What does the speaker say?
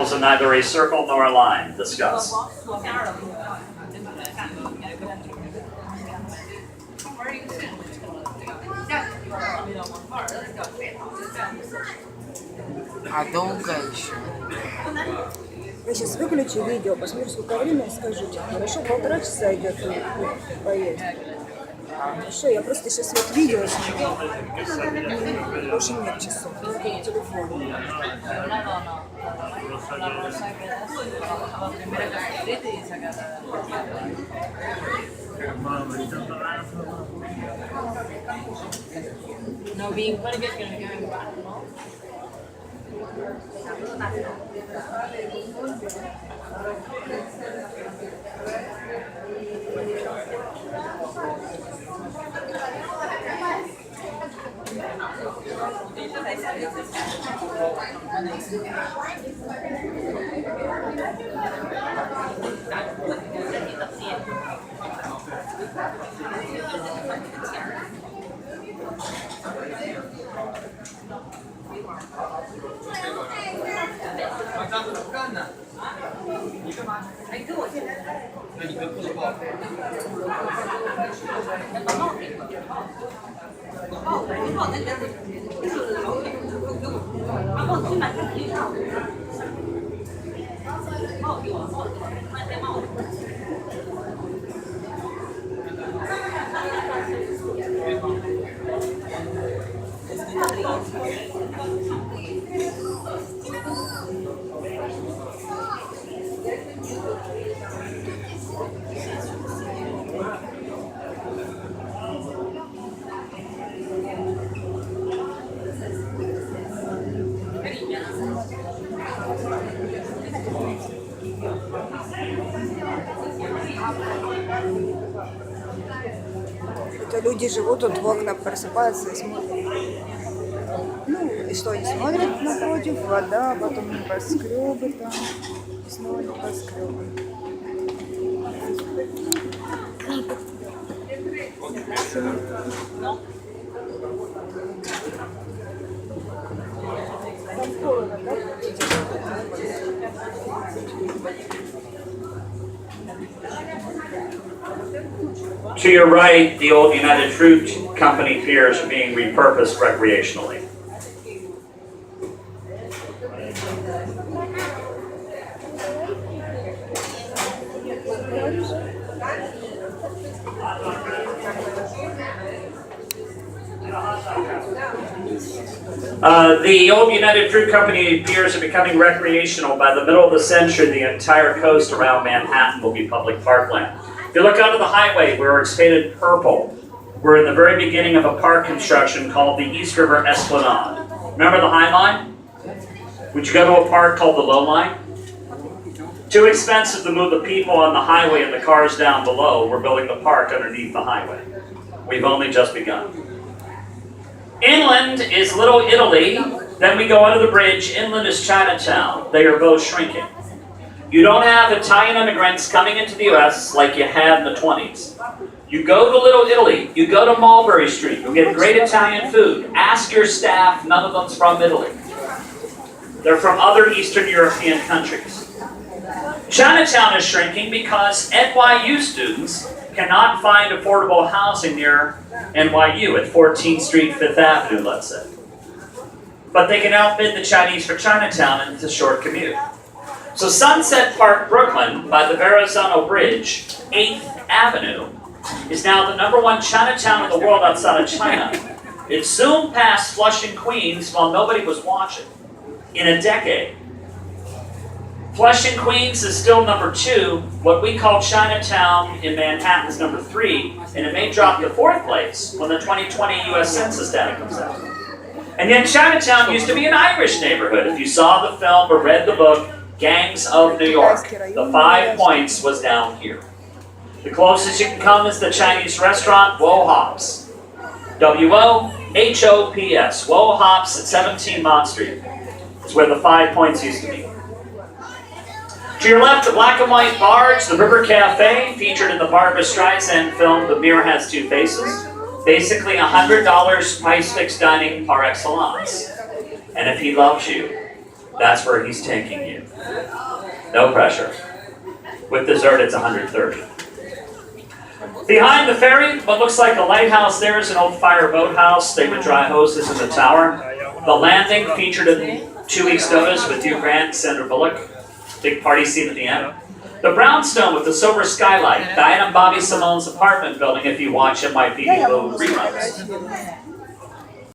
So neither a circle nor a line. Discuss. А долго еще? Я сейчас выключу видео, посмотрю, сколько времени, скажите. Хорошо, 1,5 часа идет поездка. Хорошо, я просто сейчас вот видео снимаю. Больше нет часов, только на телефоне. No, being pretty good going back, no? Это люди живут, тут в окна просыпаются и смотрят. Ну, и что они смотрят напротив? Вода, потом небоскребы там, и снова небоскребы. Там холодно, да? To your right, the old United Fruit Company piers are being repurposed recreationally. The old United Fruit Company piers are becoming recreational. By the middle of the century, the entire coast around Manhattan will be public parkland. If you look onto the highway where it's painted purple, we're in the very beginning of a park construction called the East River Esplanade. Remember the High Line? Would you go to a park called the Low Line? Too expensive to move the people on the highway and the cars down below. We're building the park underneath the highway. We've only just begun. Inland is Little Italy. Then we go under the bridge. Inland is Chinatown. They are both shrinking. You don't have Italian immigrants coming into the U.S. like you had in the 20s. You go to Little Italy. You go to Mulberry Street. You'll get great Italian food. Ask your staff. None of them's from Italy. They're from other Eastern European countries. Chinatown is shrinking because NYU students cannot find affordable housing near NYU at 14th Street, 5th Avenue, let's say. But they can outbid the Chinese for Chinatown and it's a short commute. So Sunset Park, Brooklyn, by the Verrazano Bridge, 8th Avenue, is now the #1 Chinatown in the world outside of China. It soon passed Flushing, Queens while nobody was watching in a decade. Flushing, Queens is still #2. What we call Chinatown in Manhattan is #3, and it may drop to 4th place when the 2020 US Census data comes out. And yet Chinatown used to be an Irish neighborhood. If you saw the film or read the book, Gangs of New York, the 5 points was down here. The closest you can come is the Chinese restaurant, Wo Hops. W-O-H-O-P-S. Wo Hops at 17 Mott Street. It's where the 5 points used to be. To your left, the black and white barge, the River Cafe, featured in the Barbra Streisand film The Mirror Has Two Faces. Basically $100 price fixed dining par excellence. And if he loves you, That's where he's taking you. No pressure. With dessert, it's 130. Behind the ferry, what looks like a lighthouse there is an old fire boathouse. They would dry hoses in the tower. The landing featured in 2 weeks' notice with Hugh Grant and Sandra Bullock. Big party scene at the end. The brownstone with the silver skylight. Diane and Bobby Simone's apartment building, if you watch it, might be little reruns.